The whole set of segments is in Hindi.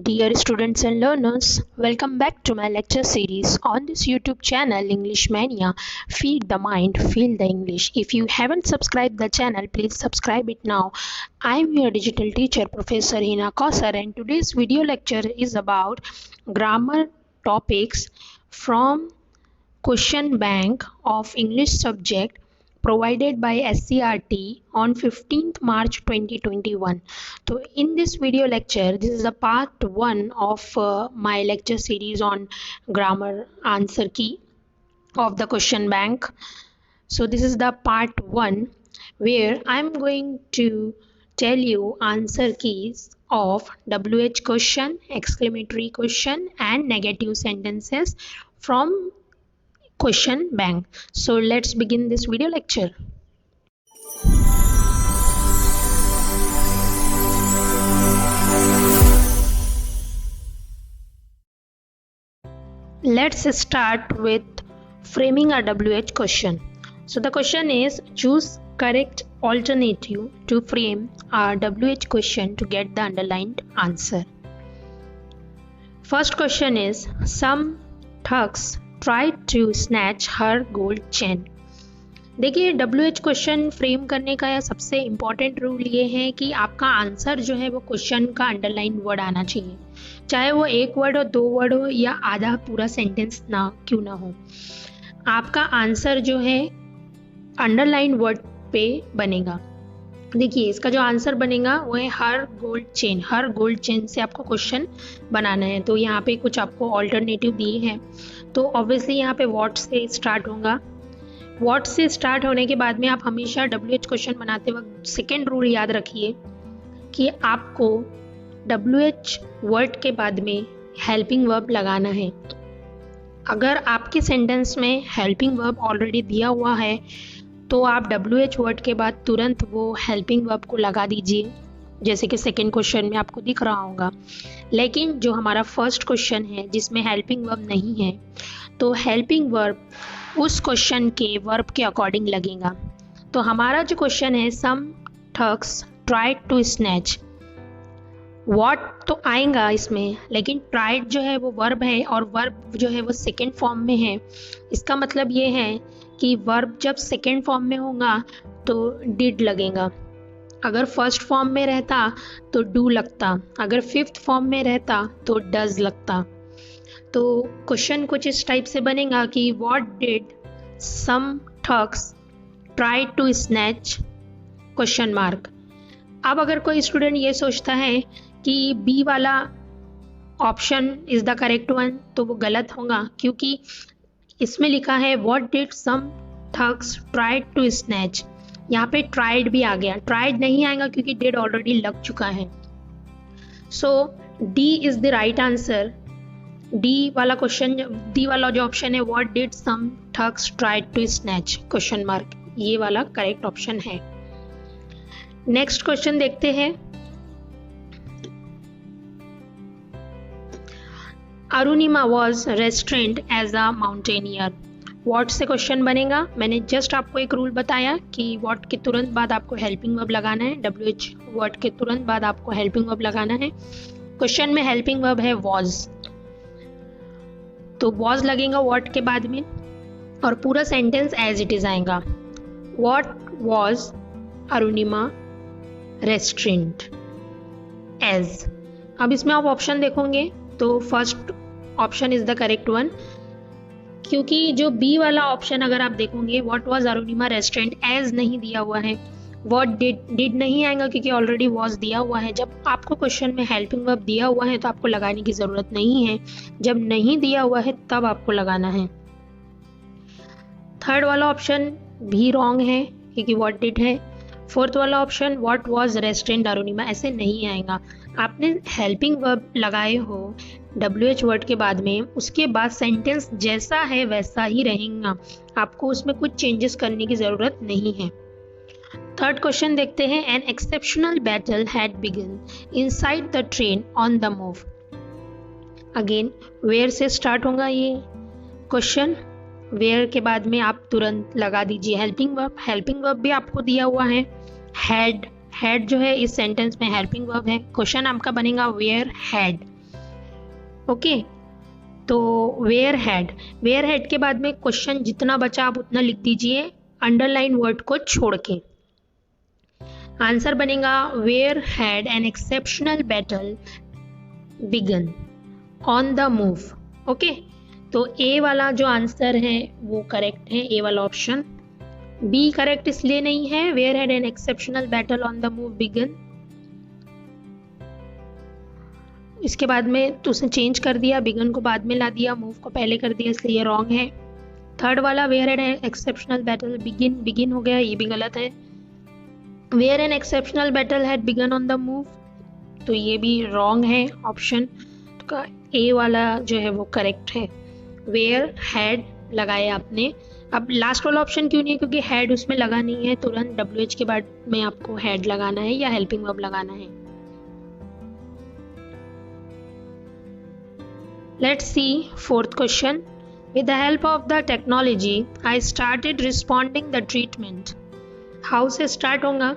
Dear students and learners, welcome back to my lecture series on this YouTube channel English Mania. Feed the mind, feel the English. If you haven't subscribed the channel, please subscribe it now. I am your digital teacher Professor Hina Kausar, and today's video lecture is about grammar topics from question bank of English subject provided by SCRT on 15th March 2021. So in this video lecture, this is a part 1 of my lecture series on grammar answer key of the question bank. So this is the part 1 where I'm going to tell you answer keys of WH question, exclamatory question and negative sentences from question bank. So let's begin this video lecture. Let's start with framing a WH question. So the question is, choose correct alternative to frame a WH question to get the underlined answer. First question is, some thugs tried to snatch her gold chain. देखिए WH क्वेश्चन फ्रेम करने का या सबसे इम्पॉर्टेंट रूल ये है कि आपका आंसर जो है वो क्वेश्चन का अंडरलाइन वर्ड आना चाहिए, चाहे वो एक वर्ड हो, दो वर्ड हो या आधा पूरा सेंटेंस ना क्यों ना हो, आपका आंसर जो है अंडरलाइन वर्ड पे बनेगा। देखिए इसका जो आंसर बनेगा वो है हर गोल्ड चेन। हर गोल्ड चेन से आपको क्वेश्चन बनाना है, तो यहाँ पे कुछ आपको ऑल्टरनेटिव दिए हैं, तो ऑब्वियसली यहाँ पे व्हाट से स्टार्ट होगा। व्हाट से स्टार्ट होने के बाद में आप हमेशा WH क्वेश्चन बनाते वक्त सेकेंड रूल याद रखिए कि आपको WH वर्ड के बाद में हेल्पिंग वर्ब लगाना है। अगर आपके सेंटेंस में हेल्पिंग वर्ब ऑलरेडी दिया हुआ है तो आप WH वर्ड के बाद तुरंत वो हेल्पिंग वर्ब को लगा दीजिए, जैसे कि सेकेंड क्वेश्चन में आपको दिख रहा होगा। लेकिन जो हमारा फर्स्ट क्वेश्चन है जिसमें हेल्पिंग वर्ब नहीं है, तो हेल्पिंग वर्ब उस क्वेश्चन के वर्ब के अकॉर्डिंग लगेगा। तो हमारा जो क्वेश्चन है, some thugs tried to snatch, what तो आएगा इसमें, लेकिन ट्राइड जो है वो वर्ब है और वर्ब जो है वो सेकेंड फॉर्म में है। इसका मतलब ये है कि वर्ब जब सेकेंड फॉर्म में होगा तो डिड लगेगा, अगर फर्स्ट फॉर्म में रहता तो डू लगता, अगर फिफ्थ फॉर्म में रहता तो डज लगता। तो क्वेश्चन कुछ इस टाइप से बनेगा कि what did some thugs try to snatch question mark. अब अगर कोई स्टूडेंट ये सोचता है कि बी वाला option is the correct one, तो वो गलत होगा, क्योंकि इसमें लिखा है what did some thugs try to snatch. यहाँ पे ट्राइड भी आ गया, ट्राइड नहीं आएगा क्योंकि डिड ऑलरेडी लग चुका है। So D is the right answer. D वाला क्वेश्चन, डी वाला जो ऑप्शन है, what did some thugs try to snatch question mark, ये वाला करेक्ट ऑप्शन है। नेक्स्ट क्वेश्चन देखते हैं। Arunima was restrained as a mountaineer. What से क्वेश्चन बनेगा, मैंने जस्ट आपको एक रूल बताया कि व्हाट के तुरंत बाद आपको हेल्पिंग वर्ब लगाना है, WH वर्ड के तुरंत बाद आपको हेल्पिंग वर्ब लगाना है। क्वेश्चन में हेल्पिंग वर्ब है वॉज, तो वॉज लगेगा व्हाट के बाद में और पूरा सेंटेंस एज इट इज आएगा। What was Arunima restrained as. अब इसमें आप ऑप्शन देखोगे तो first option is the correct one, क्योंकि जो बी वाला ऑप्शन अगर आप देखोगे, what was Arunima restrained as नहीं दिया हुआ है, व्हाट डिड नहीं आएगा क्योंकि ऑलरेडी वॉज दिया हुआ है। जब आपको क्वेश्चन में हेल्पिंग वर्ब दिया हुआ है तो आपको लगाने की ज़रूरत नहीं है, जब नहीं दिया हुआ है तब आपको लगाना है। थर्ड वाला ऑप्शन भी रॉन्ग है क्योंकि व्हाट डिड है। फोर्थ वाला option what was restaurant Arunima, ऐसे नहीं आएगा। आपने हेल्पिंग वर्ब लगाए हो WH वर्ड के बाद में, उसके बाद सेंटेंस जैसा है वैसा ही रहेगा, आपको उसमें कुछ चेंजेस करने की ज़रूरत नहीं है। थर्ड क्वेश्चन देखते हैं। An exceptional battle had begun inside the train on the move. Again where से स्टार्ट होगा ये क्वेश्चन, वेयर के बाद में आप तुरंत लगा दीजिए हेल्पिंग वर्ब। हेल्पिंग वर्ब भी आपको दिया हुआ है, हैड जो है इस सेंटेंस में हेल्पिंग वर्ब है। क्वेश्चन आपका बनेगा वेयर हैड। ओके, तो वेयर हैड के बाद में क्वेश्चन जितना बचा आप उतना लिख दीजिए अंडरलाइन वर्ड को छोड़ के। आंसर बनेगा where had an exceptional battle begun on the move. Okay, तो ए वाला जो आंसर है वो करेक्ट है, ए वाला ऑप्शन। बी करेक्ट इसलिए नहीं है, where had an exceptional battle on the move begun, इसके बाद में तो उसने चेंज कर दिया, बिगन को बाद में ला दिया, मूव को पहले कर दिया, इसलिए ये रॉन्ग है। थर्ड वाला where an exceptional battle begin हो गया, ये भी गलत है। Where an exceptional battle had begun on the move, तो ये भी रॉन्ग है ऑप्शन। तो ए वाला जो है वो करेक्ट है, वेयर हैड लगाया आपने। अब लास्ट वाला ऑप्शन क्यों नहीं है, क्योंकि हैड उसमें लगा नहीं है, तुरंत WH के बाद में आपको हैड लगाना है या हेल्पिंग वर्ब लगाना है। Let's see fourth question. With the help of the technology, I started responding the treatment. How से start होगा?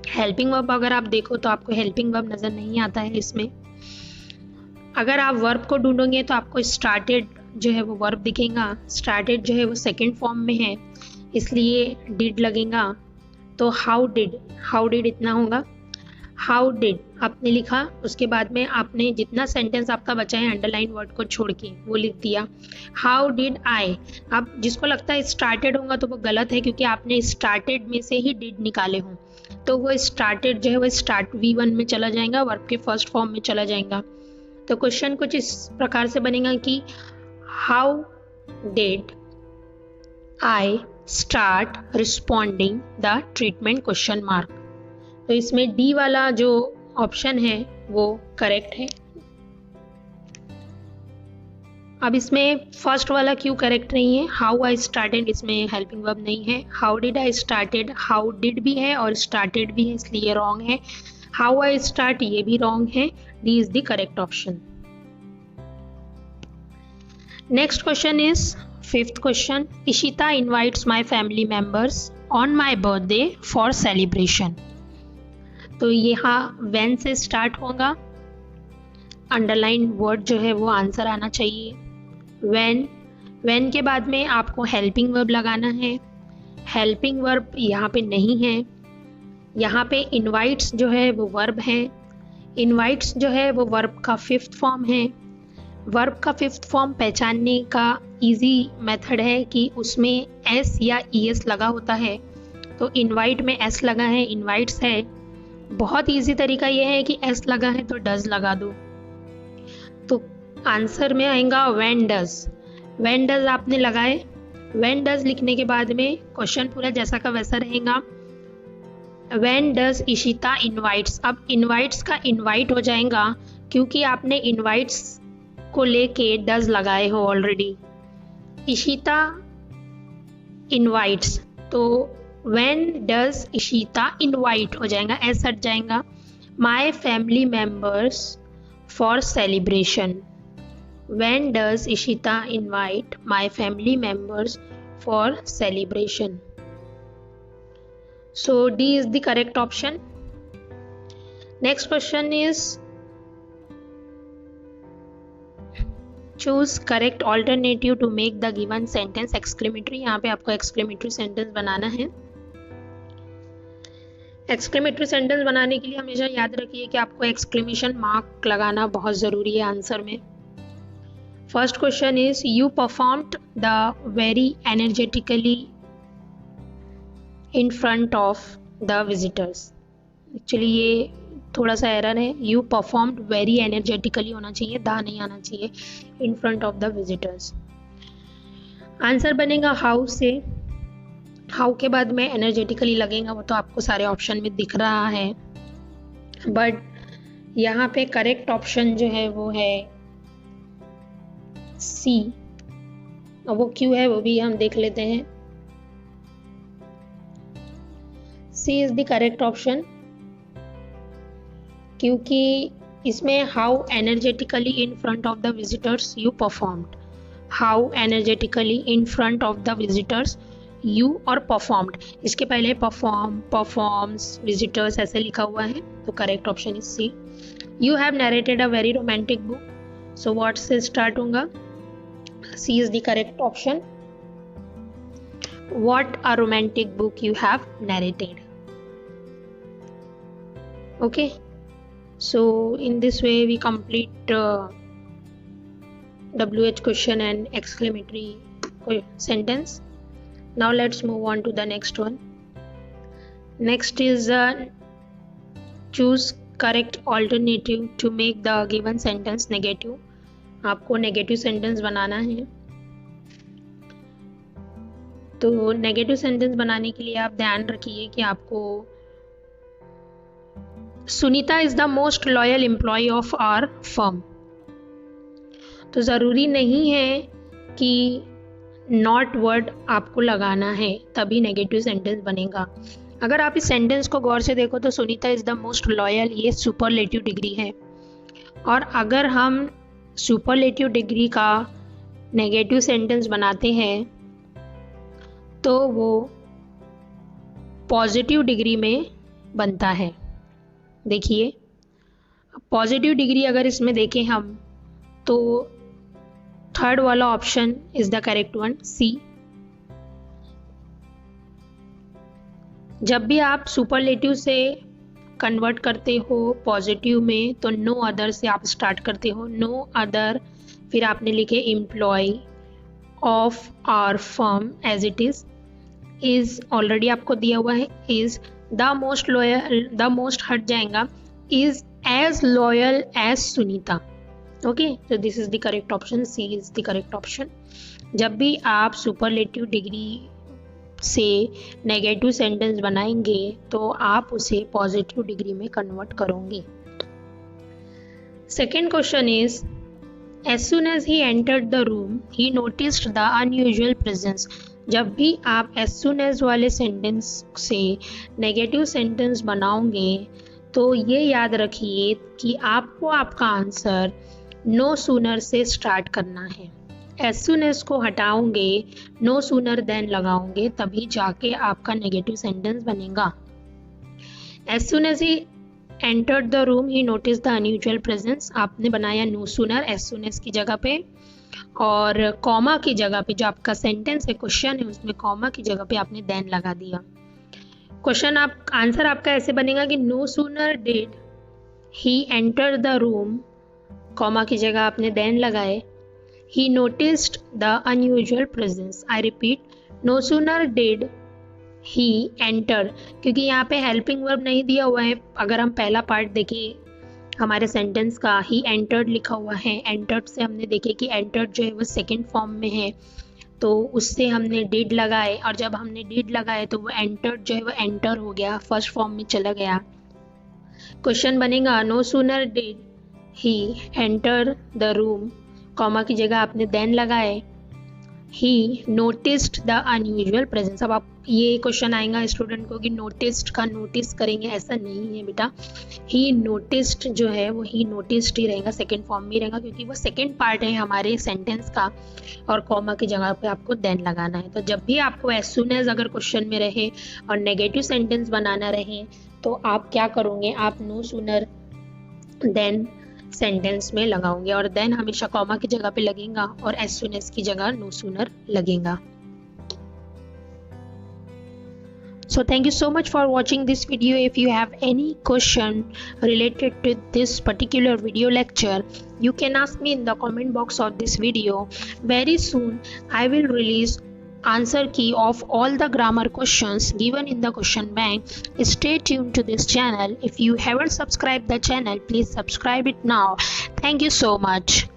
Helping verb अगर आप देखो तो आपको helping verb नज़र नहीं आता है इसमें। अगर आप verb को ढूंढोगे तो आपको started जो है वो verb दिखेगा, started जो है वो second form में है, इसलिए did लगेगा। तो how did इतना होगा। हाउ डिड आपने लिखा, उसके बाद में आपने जितना सेंटेंस आपका बचा है अंडरलाइन वर्ड को छोड़ के वो लिख दिया। हाउ डिड आई, अब जिसको लगता है स्टार्टेड होगा तो वो गलत है, क्योंकि आपने स्टार्टेड में से ही डिड निकाले हों, तो वो स्टार्टेड जो है वो स्टार्ट V1 में चला जाएगा, वर्ब के फर्स्ट फॉर्म में चला जाएगा। तो क्वेश्चन कुछ इस प्रकार से बनेगा कि how did I start responding the treatment question mark. तो इसमें डी वाला जो ऑप्शन है वो करेक्ट है। अब इसमें फर्स्ट वाला क्यों करेक्ट नहीं है, हाउ आई स्टार्टेड, इसमें हेल्पिंग वर्ब नहीं है। How did I started, how did भी है और स्टार्टेड भी है, इसलिए रॉन्ग है। हाउ आई स्टार्ट ये भी रॉन्ग है, D is the correct option. Next question is fifth question, Ishita invites my family members on my birthday for celebration. तो यहाँ व्हेन से स्टार्ट होगा, अंडरलाइन वर्ड जो है वो आंसर आना चाहिए। व्हेन के बाद में आपको हेल्पिंग वर्ब लगाना है, हेल्पिंग वर्ब यहाँ पे नहीं है। यहाँ पे इनवाइट्स जो है वो वर्ब है, इनवाइट्स जो है वो वर्ब का फिफ्थ फॉर्म है। वर्ब का फिफ्थ फॉर्म पहचानने का इजी मेथड है कि उसमें एस या ES लगा होता है, तो इनवाइट में एस लगा है, इनवाइट्स है। बहुत इजी तरीका ये है कि एस लगा है तो डज लगा दो, तो आंसर में आएगा व्हेन डज आपने लगाए। व्हेन डज लिखने के बाद में क्वेश्चन पूरा जैसा का वैसा रहेगा। व्हेन डज इशिता इनवाइट्स, अब इनवाइट्स का इनवाइट हो जाएगा क्योंकि आपने इनवाइट्स को लेके डज लगाए हो ऑलरेडी। इशिता इनवाइट्स, तो When does इशिता इनवाइट हो जाएगा, एस हट जाएगा। My family members for celebration, When does Ishita invite my family members for celebration. So D is the correct option. Next question is choose correct alternative to make the given sentence exclamatory। यहाँ पे आपको exclamatory sentence बनाना है। एक्सक्लेमेटरी सेंटेंस बनाने के लिए हमेशा याद रखिए कि आपको एक्सक्लेमेशन मार्क लगाना बहुत ज़रूरी है आंसर में। First question is you performed the very energetically in front of the visitors. Actually ये थोड़ा सा एरर है, यू परफॉर्म्ड वेरी एनर्जेटिकली होना चाहिए, द नहीं आना चाहिए, in front of the visitors. Answer बनेगा हाउ से, हाउ के बाद में एनर्जेटिकली लगेगा, वो तो आपको सारे ऑप्शन में दिख रहा है, बट यहाँ पे करेक्ट ऑप्शन जो है वो है सी। और वो क्यों है वो भी हम देख लेते हैं। सी इज द करेक्ट ऑप्शन, क्योंकि इसमें how energetically in front of the visitors you performed, how energetically in front of the visitors you और परफॉर्म्ड, इसके पहले परफॉर्म, परफॉर्म्स, विजिटर्स ऐसे लिखा हुआ है, तो correct option is C. You have narrated a very romantic book, so what से स्टार्ट होगा? C is the correct option. What a romantic book you have narrated. Okay, so in this way we complete WH question and exclamatory sentence. Now let's move on to the next one. Next is choose correct alternative to make the given sentence negative. आपको नेगेटिव सेंटेंस बनाना है. तो नेगेटिव सेंटेंस बनाने के लिए आप ध्यान रखिए कि आपको Sunita is the most loyal employee of our firm. तो ज़रूरी नहीं है कि नॉट वर्ड आपको लगाना है तभी नेगेटिव सेंटेंस बनेगा. अगर आप इस सेंटेंस को गौर से देखो तो Sunita is the most loyal ये सुपरलेटिव डिग्री है, और अगर हम सुपरलेटिव डिग्री का नेगेटिव सेंटेंस बनाते हैं तो वो पॉजिटिव डिग्री में बनता है. देखिए पॉजिटिव डिग्री अगर इसमें देखें हम तो थर्ड वाला option is the correct one, C. जब भी आप सुपरलेटिव से कन्वर्ट करते हो पॉजिटिव में तो नो अदर से आप स्टार्ट करते हो. नो अदर, फिर आपने लिखे employ of our firm as it is already आपको दिया हुआ है. Is the most loyal, the most हट जाएगा, is as loyal as Sunita. Okay, तो this is the correct option, C is the correct option. जब भी आप सुपरलेटिव डिग्री से नेगेटिव सेंटेंस बनाएंगे तो आप उसे पॉजिटिव डिग्री में कन्वर्ट करोगे. Second question is as soon as he entered the room he noticed the unusual presence. जब भी आप as soon as वाले सेंटेंस से नेगेटिव सेंटेंस बनाओगे तो ये याद रखिए कि आपको आपका आंसर no sooner से स्टार्ट करना है. as soon as को हटाओगे, no sooner than लगाओगे, तभी जाके आपका नेगेटिव सेंटेंस बनेगा. as soon as he entered the room he noticed the unusual presence, आपने बनाया no sooner as soon as की जगह पे, और कॉमा की जगह पे जो आपका सेंटेंस है, क्वेश्चन है, उसमें कॉमा की जगह पे आपने then लगा दिया. क्वेश्चन आंसर आपका ऐसे बनेगा कि no sooner did he enter the room, comma की जगह आपने then लगाए, he noticed the unusual presence. I repeat, no sooner did he enter, क्योंकि यहाँ पे हेल्पिंग वर्ब नहीं दिया हुआ है. अगर हम पहला पार्ट देखें हमारे सेंटेंस का, ही एंटर्ड लिखा हुआ है. एंटर्ड से हमने देखे कि एंटर्ड जो है वो सेकंड फॉर्म में है, तो उससे हमने डिड लगाए, और जब हमने डिड लगाए तो वो एंटर्ड जो है वो एंटर हो गया, फर्स्ट फॉर्म में चला गया. क्वेश्चन बनेगा no sooner did he enter the room, comma की जगह आपने देन लगाए, he noticed the unusual presence. अब आप ये क्वेश्चन आएगा स्टूडेंट को कि नोटिस्ड का नोटिस करेंगे, ऐसा नहीं है बेटा. ही नोटिस्ड जो है वो ही नोटिस्ड ही रहेगा, सेकंड फॉर्म में रहेगा, क्योंकि वो सेकंड पार्ट है हमारे सेंटेंस का, और कॉमा की जगह पे आपको देन लगाना है. तो जब भी आपको एज सून एज अगर क्वेश्चन में रहे और नेगेटिव सेंटेंस बनाना रहे तो आप क्या करोगे, आप नो सूनर देन सेंटेंस में लगाओगे, और देन हमेशा कॉमा की जगह पे लगेगा और एज सून एज की जगह नो सूनर लगेगा. So thank you so much for watching this video. If you have any question related to this particular video lecture, you can ask me in the comment box of this video. Very soon I will release answer key of all the grammar questions given in the question bank. Stay tuned to this channel. If you haven't subscribed the channel, please subscribe it now. Thank you so much.